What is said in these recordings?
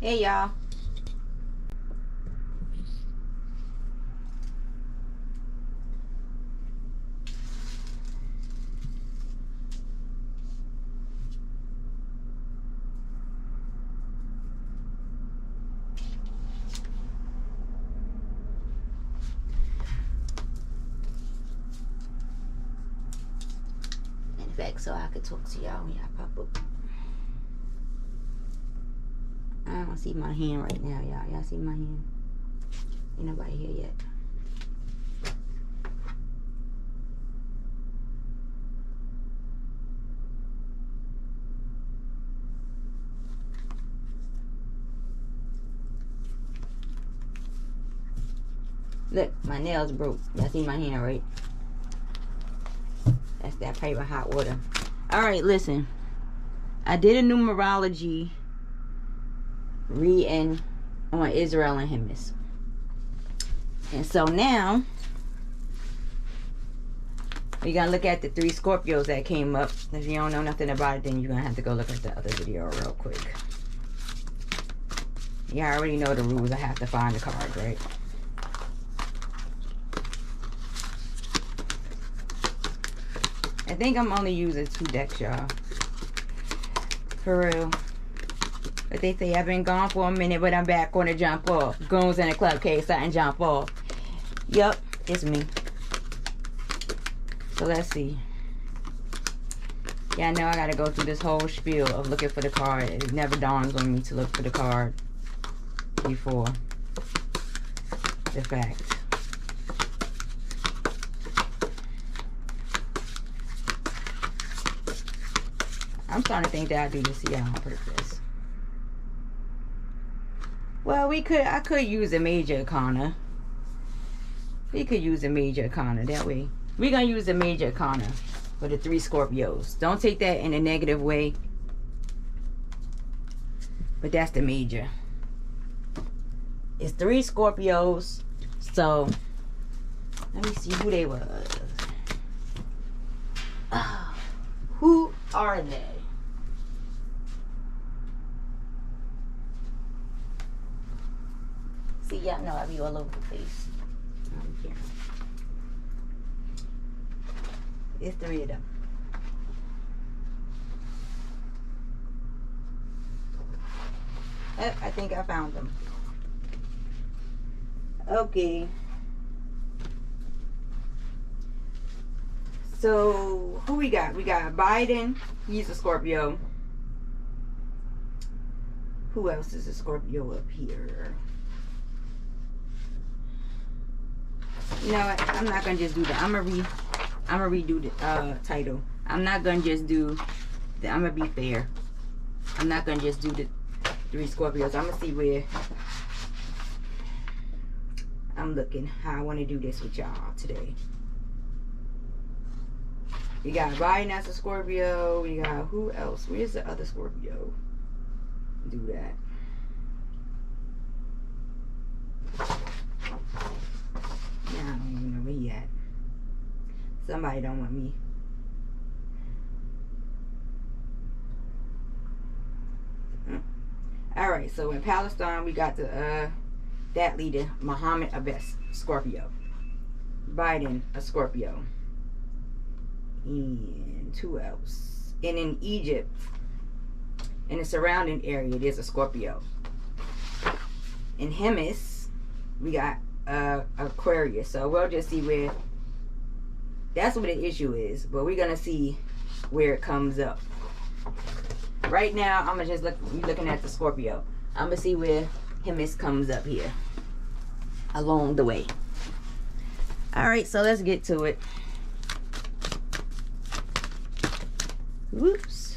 Hey y'all. In fact, so I could talk to y'all when y'all pop up. I don't see my hand right now, y'all. Y'all see my hand? Ain't nobody here yet. Look, my nails broke. Y'all see my hand, right? That's that pipe of hot water. Alright, listen. I did a numerology reading on Israel and Hamas. And so now we're going to look at the 3 Scorpios that came up. If you don't know nothing about it, then you're going to have to go look at the other video real quick. You already know the rules. I have to find the cards, right? I think I'm only using 2 decks, y'all. For real. But they say I've been gone for a minute, but I'm back on the jump off. Goons in the club case, something jump off. Yup, it's me. So let's see. Yeah, I know I gotta go through this whole spiel of looking for the card. It never dawns on me to look for the card before the fact. I'm starting to think that I do this here on purpose. Well, I could use a major arcana. We could use a major arcana that way. We're gonna use a major arcana for the 3 Scorpios. Don't take that in a negative way. But that's the major. It's 3 Scorpios. So let me see who they was. Who are they? See, y'all know I be all over the place. It's 3 of them. I think I found them. Okay. So, who we got? We got Biden. He's a Scorpio. Who else is a Scorpio up here? You know what? I'm not gonna just do that. I'm gonna redo the title. I'm not gonna just do the, I'm gonna be fair. I'm not gonna just do the 3 Scorpios. I'm gonna see where I'm looking, how I want to do this with y'all today. We got Biden as a Scorpio. We got who else? Where's the other Scorpio? Do that. I don't even know where he at. Somebody don't want me. Alright, so in Palestine we got the that leader, Muhammad Abbas, Scorpio. Biden, a Scorpio. And who else? And in Egypt, in the surrounding area, there's a Scorpio. In Hamas, we got Aquarius. So we'll just see where, that's what the issue is, but we're gonna see where it comes up. Right now I'm gonna just looking at the Scorpio. I'm gonna see where Hamas comes up here along the way. All right, so let's get to it. Whoops.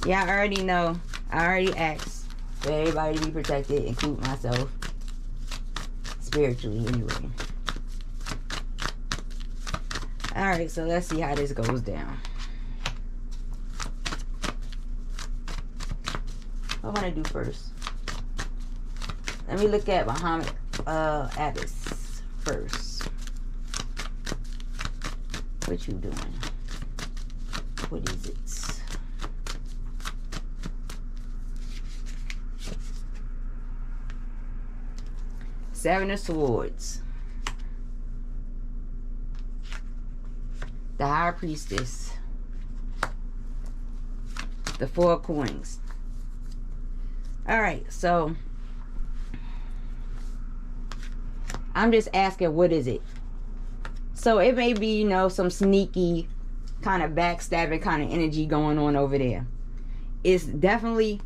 Yeah, I already know, I already asked for everybody to be protected, include myself, spiritually anyway. Alright, so let's see how this goes down. What I want to do first? Let me look at Muhammad Abbas first. What you doing? What is it? Seven of Swords, the High Priestess, the Four of Coins. All right, so I'm just asking, what is it? So it may be, you know, some sneaky kind of backstabbing kind of energy going on over there. It's definitely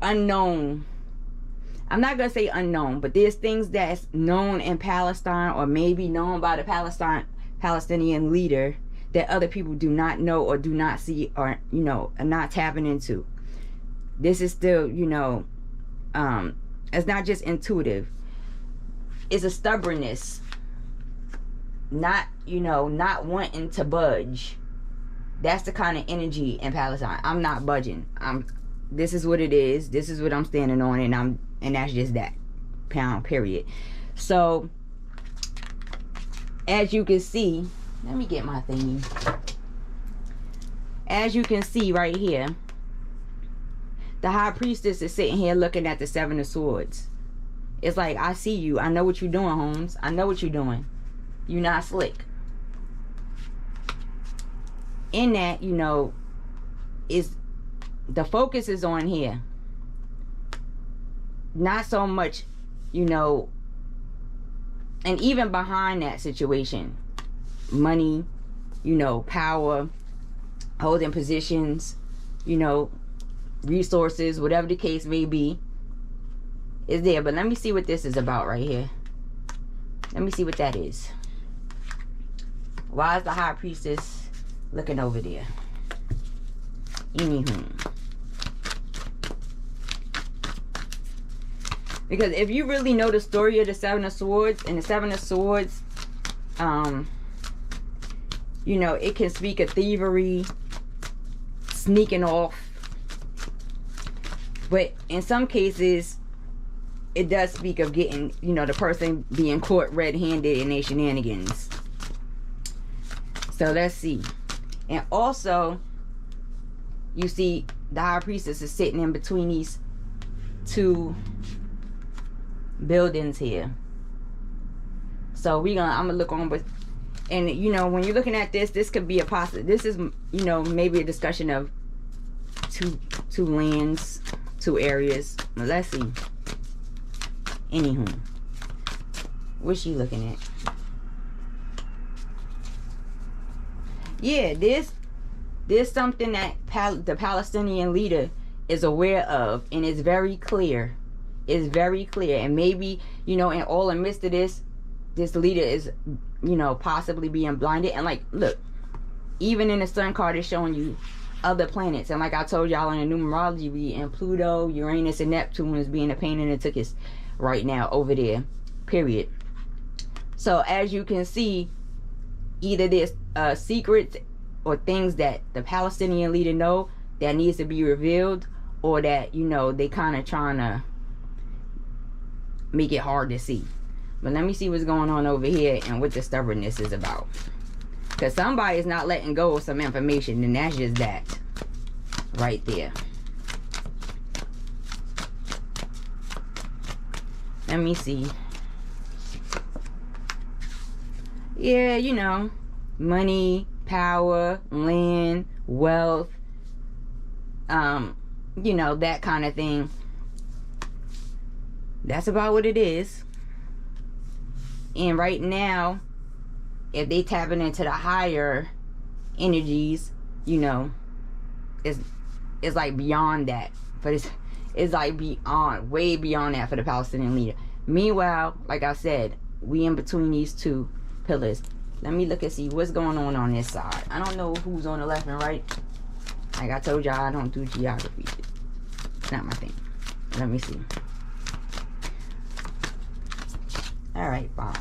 unknown. I'm not going to say unknown, but there's things that's known in Palestine, or maybe known by the Palestinian leader, that other people do not know or do not see, or, you know, are not tapping into. This is still, you know, it's not just intuitive. It's a stubbornness. Not, you know, not wanting to budge. That's the kind of energy in Palestine. I'm not budging. This is what it is. This is what I'm standing on, and that's just that. Pound, period. So, as you can see, let me get my thingy. As you can see right here, the High Priestess is sitting here looking at the Seven of Swords. It's like, I see you. I know what you're doing, Holmes. I know what you're doing. You're not slick. In that, you know, is the focus is on here. Not so much, you know, and even behind that situation, money, you know, power, holding positions, you know, resources, whatever the case may be, is there. But let me see what this is about right here. Let me see what that is. Why is the High Priestess looking over there? Anywho. Because if you really know the story of the Seven of Swords, and the Seven of Swords, you know, it can speak of thievery, sneaking off. But in some cases, it does speak of getting, you know, the person being caught red-handed in their shenanigans. So let's see. And also, you see the High Priestess is sitting in between these two buildings here. So I'm gonna look on with, and you know, when you're looking at this could be a positive. This is, you know, maybe a discussion of two lands, two areas. But let's see. Anywho, what's she looking at? Yeah, there's something that the Palestinian leader is aware of, and it's very clear. It's very clear. And maybe, you know, in all the midst of this leader is, you know, possibly being blinded. And like, look, even in the sun card is showing you other planets. And like I told y'all in the numerology reading, Pluto, Uranus, and Neptune is being a pain in the tuchus right now over there, period. So as you can see, either there's secrets or things that the Palestinian leader know that needs to be revealed, or that, you know, they kind of trying to make it hard to see. But let me see what's going on over here and what the stubbornness is about. Because somebody is not letting go of some information, and that's just that right there. Let me see. Yeah, you know, money, power, land, wealth, you know, that kind of thing. That's about what it is. And right now, if they tapping into the higher energies, you know, it's like beyond that. But it's like beyond, way beyond that for the Palestinian leader. Meanwhile, like I said, we in between these two pillars. Let me look and see what's going on this side. I don't know who's on the left and right. Like I told y'all, I don't do geography. It's not my thing. Let me see. Alright, fine.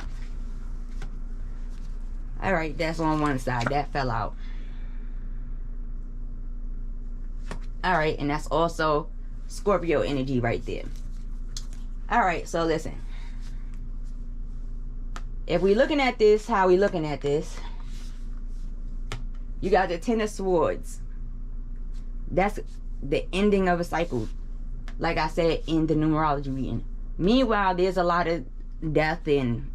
Alright, that's on one side. That fell out. Alright, and that's also Scorpio energy right there. Alright, so listen. If we looking at this, how we looking at this, you got the Ten of Swords. That's the ending of a cycle. like I said in the numerology reading. Meanwhile, there's a lot of death and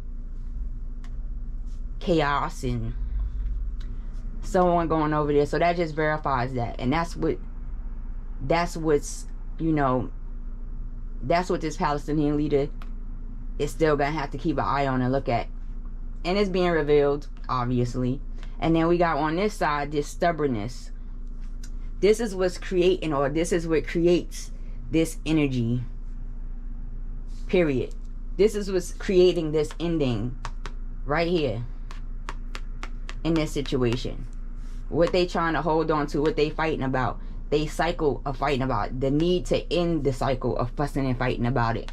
chaos and so on going over there. So that just verifies that. And that's what's, you know, that's what this Palestinian leader is still gonna have to keep an eye on and look at. And it's being revealed, obviously. And then we got on this side this stubbornness. This is what's creating, or this is what creates this energy, period. This is what's creating this ending right here in this situation. What they trying to hold on to, what they fighting about. They cycle of fighting about it. The need to end the cycle of fussing and fighting about it,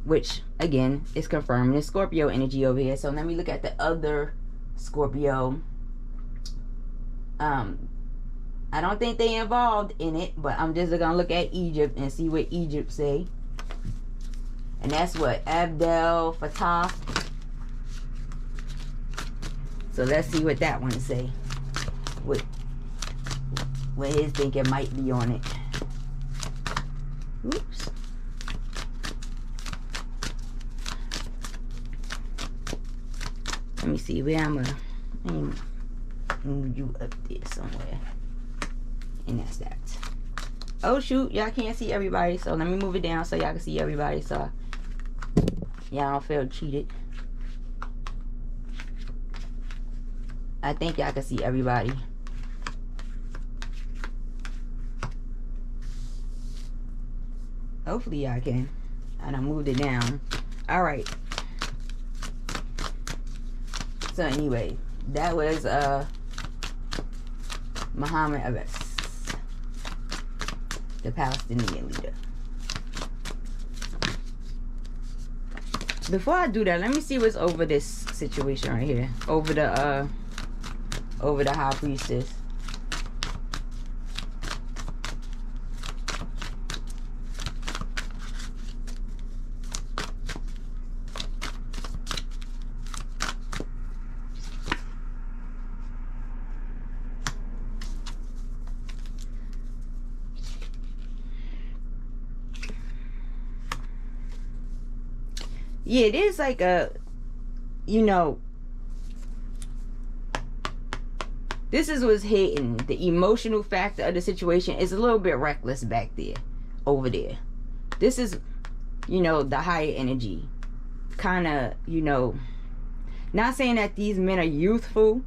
which again is confirming the Scorpio energy over here. So let me look at the other Scorpio. I don't think they involved in it, but I'm just gonna look at Egypt and see what Egypt say. And that's what Abdel Fattah. So let's see what that one say. What his thinking might be on it. Oops. Let me see where I'm gonna move you up there somewhere. And that's that. Oh shoot, y'all can't see everybody, so let me move it down so y'all can see everybody, so y'all don't feel cheated. I think y'all can see everybody. Hopefully y'all can. And I moved it down. Alright. So anyway, that was Muhammad Abbas, the Palestinian leader. Before I do that, let me see what's over this situation right here. Over the high priestess. Yeah, it is like a, you know, this is what's hitting. The emotional factor of the situation is a little bit reckless back there, over there. This is, you know, the higher energy. Kind of, you know, not saying that these men are youthful,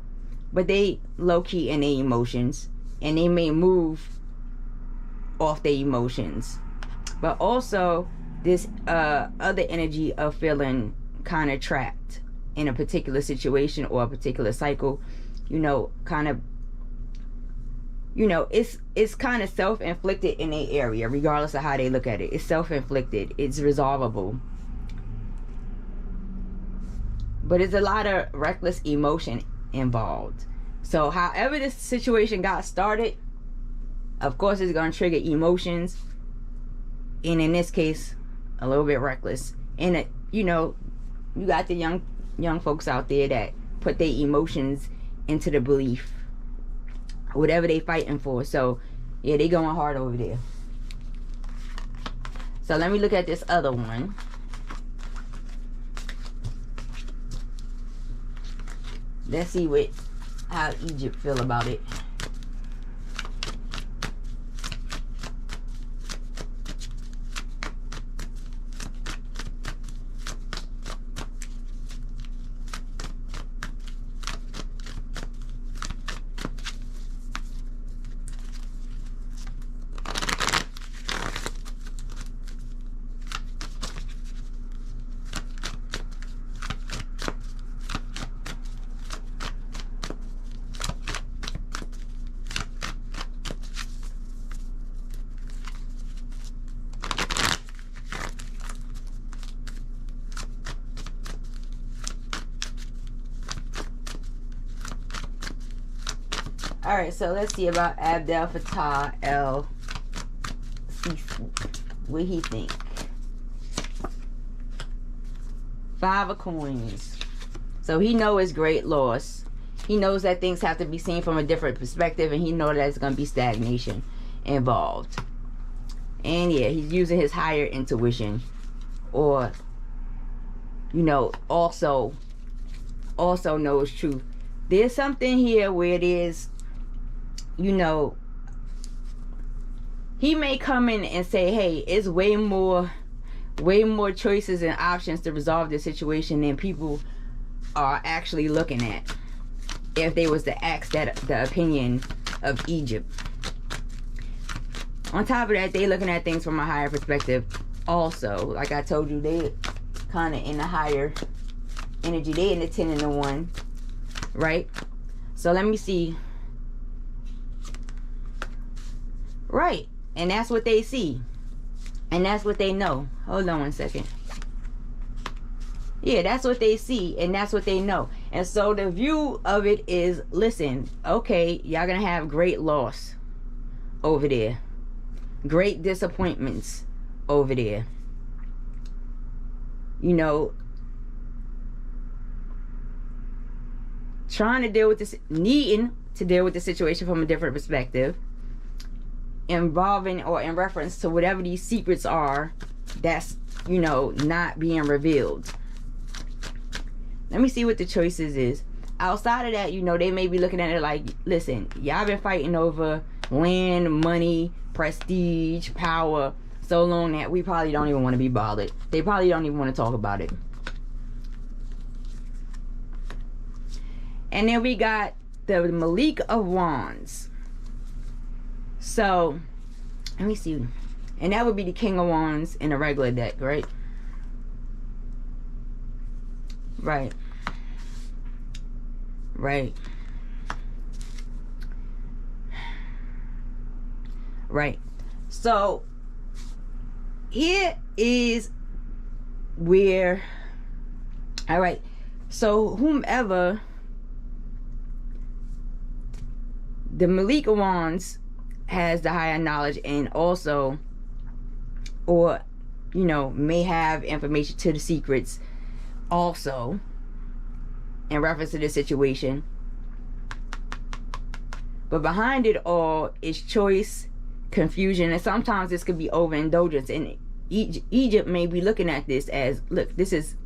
but they low-key in their emotions. And they may move off their emotions. But also this other energy of feeling kind of trapped in a particular situation or a particular cycle, you know, kind of, you know, it's kind of self-inflicted in a area, regardless of how they look at it. It's self-inflicted. It's resolvable. But it's a lot of reckless emotion involved. So however this situation got started, of course it's going to trigger emotions. And in this case, a little bit reckless. And you know, you got the young folks out there that put their emotions into the belief, whatever they fighting for. So yeah, they going hard over there. So let me look at this other one. Let's see how Egypt feel about it. Alright, so let's see about Abdel Fattah el-Sisi. What he think? 5 of coins. So he knows it's great loss. He knows that things have to be seen from a different perspective, and he knows that there's going to be stagnation involved. And yeah, he's using his higher intuition, or you know, also knows truth. There's something here where it is, you know, he may come in and say, hey, it's way more choices and options to resolve this situation than people are actually looking at, if they was to ask that the opinion of Egypt. On top of that, they looking at things from a higher perspective also. Like I told you, they kind of in a higher energy. They in the 10 and the 1, right? So let me see. Right, and that's what they see, and that's what they know. Hold on one second. Yeah, that's what they see, and that's what they know. And so the view of it is, listen, okay, y'all gonna have great loss over there, great disappointments over there. You know, trying to deal with this, needing to deal with the situation from a different perspective, involving or in reference to whatever these secrets are that's, you know, not being revealed. Let me see what the choices is. Outside of that, you know, they may be looking at it like, listen, y'all been fighting over land, money, prestige, power so long that we probably don't even want to be bothered. They probably don't even want to talk about it. And then we got the Malik of Wands. So, let me see. And that would be the King of Wands in a regular deck, right? Right. Right. Right. So, here is where, all right. So, whomever, the Malik of Wands has the higher knowledge, and also, or, you know, may have information to the secrets also in reference to this situation. But behind it all is choice, confusion, and sometimes this could be overindulgence. And Egypt may be looking at this as, look, this is,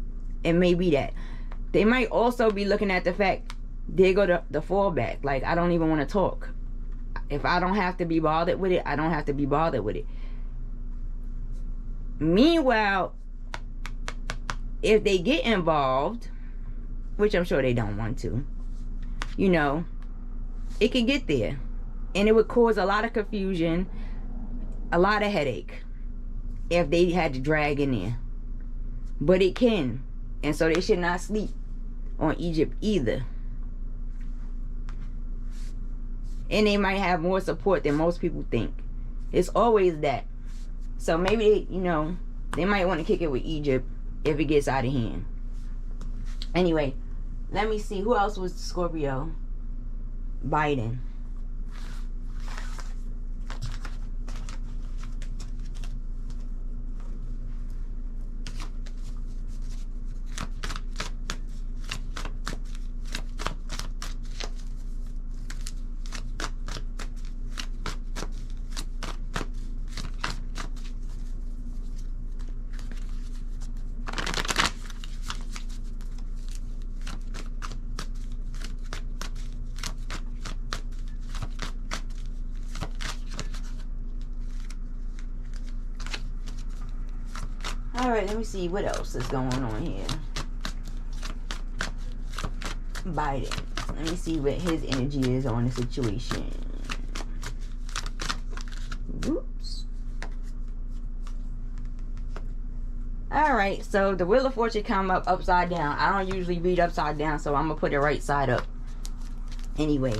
it may be that. They might also be looking at the fact, they go to the fallback. Like, I don't even want to talk. If I don't have to be bothered with it, I don't have to be bothered with it. Meanwhile, if they get involved, which I'm sure they don't want to, you know, it could get there. And it would cause a lot of confusion, a lot of headache, if they had to drag in there. But it can. And so they should not sleep on Egypt either. And they might have more support than most people think. It's always that. So maybe, you know, they might want to kick it with Egypt if it gets out of hand. Anyway, let me see. Who else was Scorpio? Biden. Alright, let me see what else is going on here. Biden. Let me see what his energy is on the situation. Oops. Alright, so the Wheel of Fortune come up upside down. I don't usually read upside down, so I'm going to put it right side up. Anyway.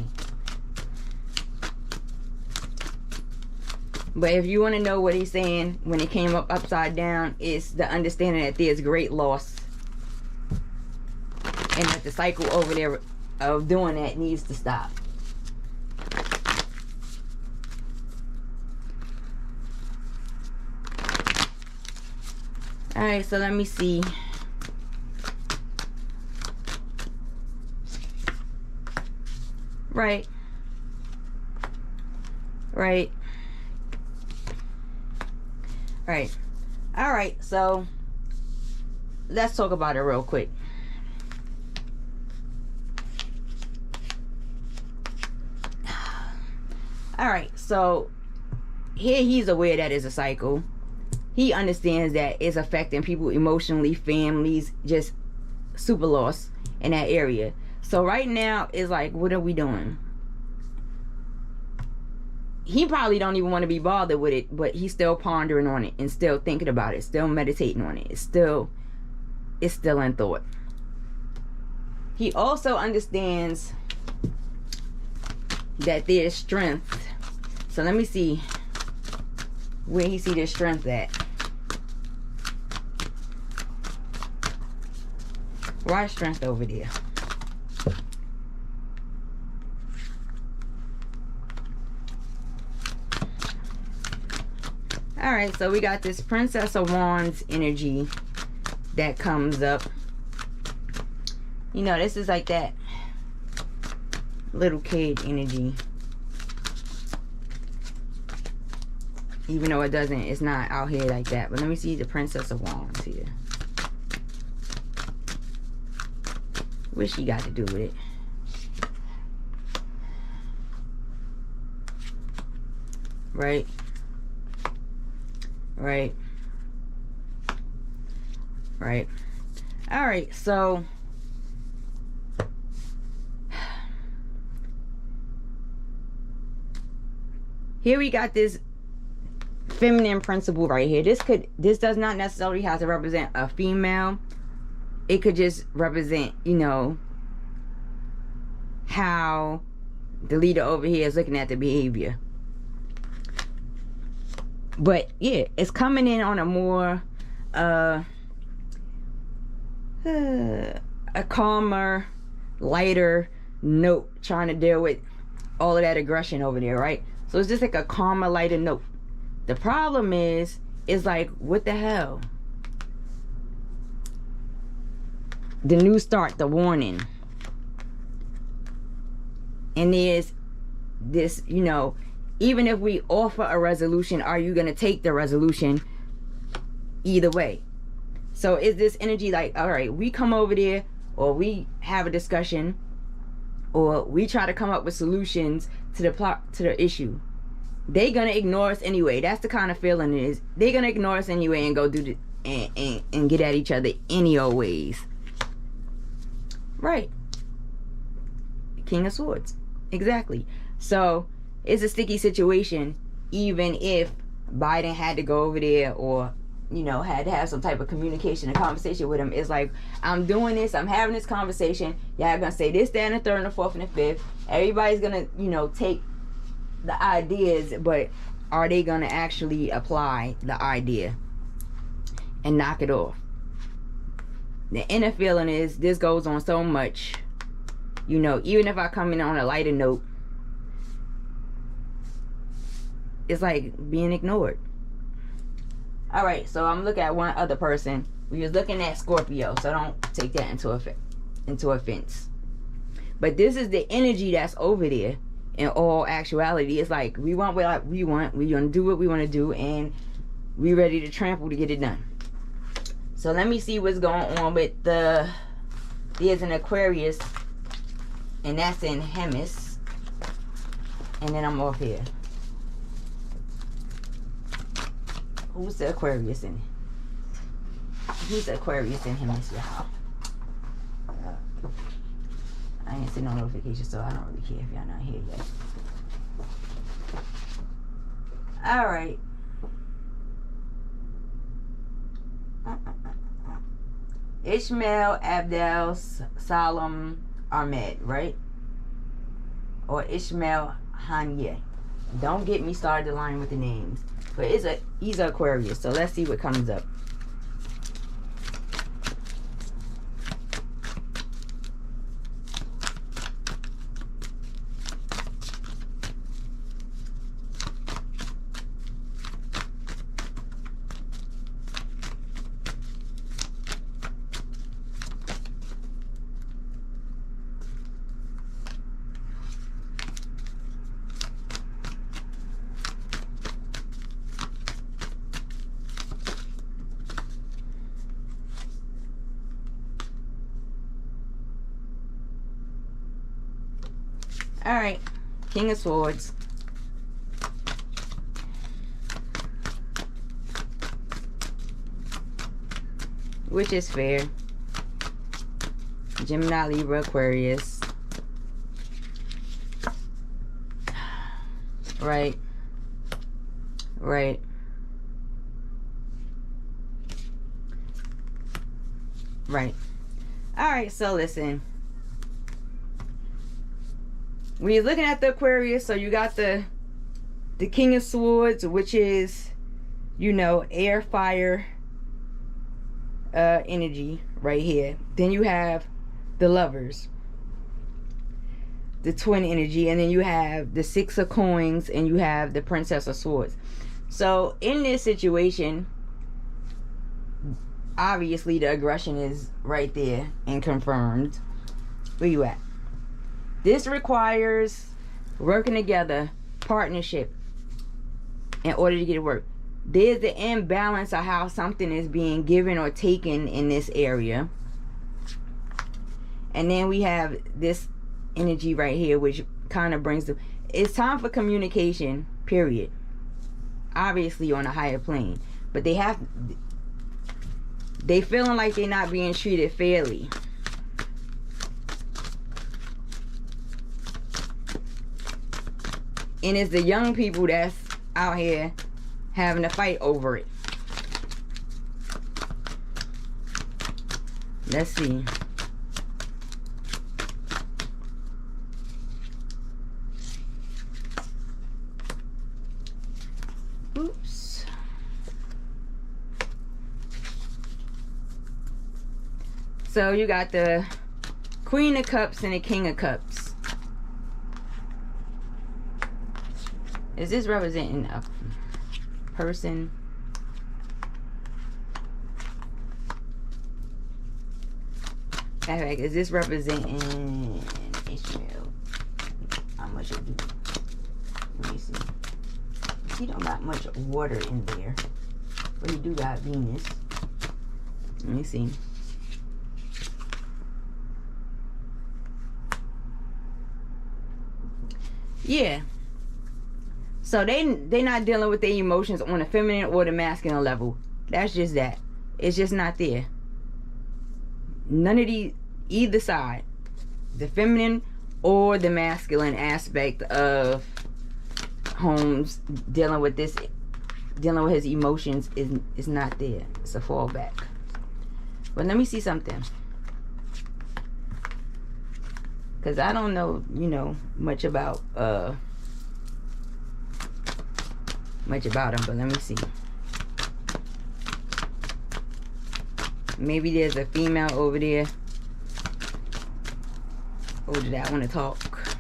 But if you want to know what he's saying when it came up upside down, it's the understanding that there's great loss. And that the cycle over there of doing that needs to stop. Alright, so let me see. Right. Right. All right. So let's talk about it real quick. All right. So here he's aware that it's a cycle. He understands that it's affecting people emotionally, families, just super lost in that area. So right now it's like, what are we doing? He probably don't even want to be bothered with it, but he's still pondering on it and still thinking about it, still meditating on it. It's still in thought. He also understands that there's strength. So let me see where he see there's strength at. Why is strength over there? Alright, so we got this Princess of Wands energy that comes up. You know, this is like that little kid energy. Even though it's not out here like that. But let me see the Princess of Wands here. What she got to do with it? Right. Right. Right. All right. So here we got this feminine principle right here. This does not necessarily have to represent a female. It could just represent, you know, how the leader over here is looking at the behavior. But yeah, it's coming in on a more a calmer, lighter note, trying to deal with all of that aggression over there, right? So it's just like a calmer, lighter note. The problem is like, what the hell? The new start, the warning. And there's this, you know, even if we offer a resolution, are you going to take the resolution either way? So is this energy like, all right, we come over there, or we have a discussion, or we try to come up with solutions to the issue. They're going to ignore us anyway. That's the kind of feeling it is. They're going to ignore us anyway and go do the, and get at each other any old ways. Right. King of Swords. Exactly. So it's a sticky situation, even if Biden had to go over there, or, you know, had to have some type of communication and conversation with him. It's like, I'm doing this, I'm having this conversation, y'all gonna say this, that, and the third, and the fourth, and the fifth. Everybody's gonna, you know, take the ideas, but are they gonna actually apply the idea and knock it off? The inner feeling is, this goes on so much, you know, even if I come in on a lighter note, it's like being ignored. All right, so I'm looking at one other person. We was looking at Scorpio, so don't take that into offense. But this is the energy that's over there. In all actuality, it's like, we want what we want. We're gonna do what we want to do, and we ready to trample to get it done. So let me see what's going on with the. There's an Aquarius, and that's in Hamas. And then I'm off here. Who's the Aquarius in? Who's the Aquarius in Hamas, y'all? I ain't seen no notification, so I don't really care if y'all not here yet. Alright. Ishmael Abdel Salam Ahmed, right? Or Ishmael Hanye. Don't get me started lying with the names. But he's an Aquarius, so let's see what comes up. Alright, King of Swords. Which is fair. Gemini, Libra, Aquarius. Right. Right. Right. Alright, so listen. When you're looking at the Aquarius, so you got the King of Swords, which is, you know, air, fire, energy right here. Then you have the Lovers, the twin energy, and then you have the Six of Coins, and you have the Princess of Swords. So in this situation, obviously the aggression is right there and confirmed. Where you at? This requires working together, partnership, in order to get it work. There's the imbalance of how something is being given or taken in this area. And then we have this energy right here, which kind of brings the... It's time for communication, period. Obviously on a higher plane. But they feeling like they're not being treated fairly. And it's the young people that's out here having to fight over it. Let's see. Oops. So you got the Queen of Cups and the King of Cups. Is this representing a person? In fact, is this representing Ishmael? How much it do? Let me see. He don't got much water in there, but he do got Venus. Let me see. Yeah. So they not dealing with their emotions on the feminine or the masculine level. That's just that. It's just not there. None of these, either side, the feminine or the masculine aspect of Holmes dealing with his emotions is not there. It's a fallback. But let me see something, because I don't know, you know, much about him, but let me see. Maybe there's a female over there. Or did I want to talk?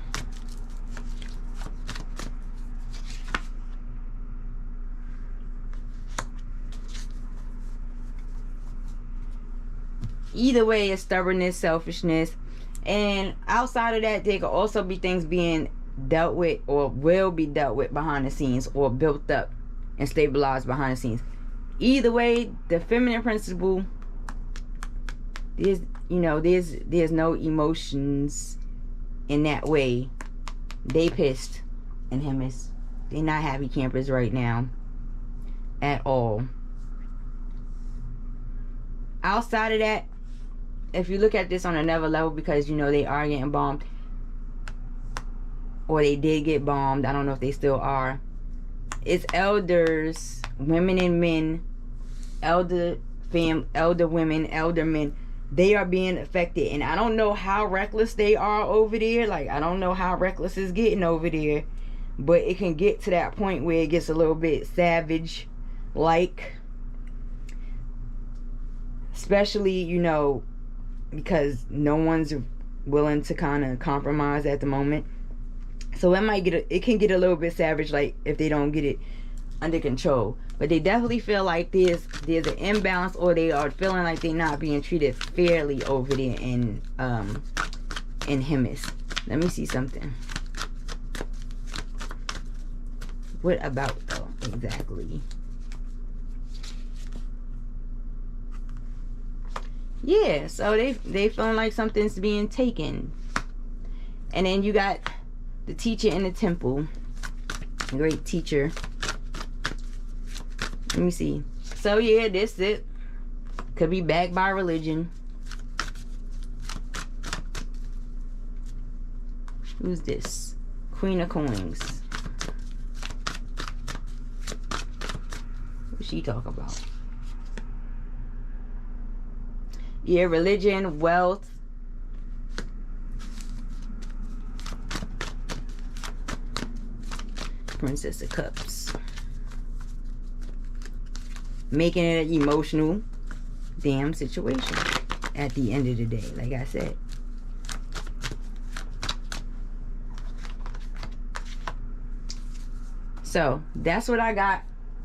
Either way, it's stubbornness, selfishness, and outside of that, there could also be things being dealt with or will be dealt with behind the scenes, or built up and stabilized behind the scenes. Either way, the feminine principle, there's no emotions in that way. They pissed and Hamas. They're not happy campers right now at all. Outside of that, if you look at this on another level, because you know they are getting bombed, or they did get bombed, I don't know if they still are. It's elders, women and men, elder women, elder men. They are being affected, and I don't know how reckless they are over there. Like, I don't know how reckless it's getting over there, but it can get to that point where it gets a little bit savage, like, especially, you know, because no one's willing to kind of compromise at the moment. So it can get a little bit savage, like, if they don't get it under control. But they definitely feel like there's an imbalance, or they are feeling like they're not being treated fairly over there in Hamas. Let me see something. What about, though, exactly? Yeah, so they feeling like something's being taken. And then you got The teacher in the temple. A great teacher. Let me see. So yeah, this it. Could be backed by religion. Who's this? Queen of Coins. What's she talking about? Yeah, religion, wealth. Princess of Cups. Making it an emotional damn situation at the end of the day, like I said. So that's what I got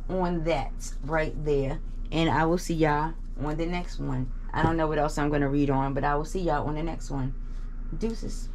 on that right there, and I will see y'all on the next one. I don't know what else I'm going to read on, but I will see y'all on the next one. Deuces.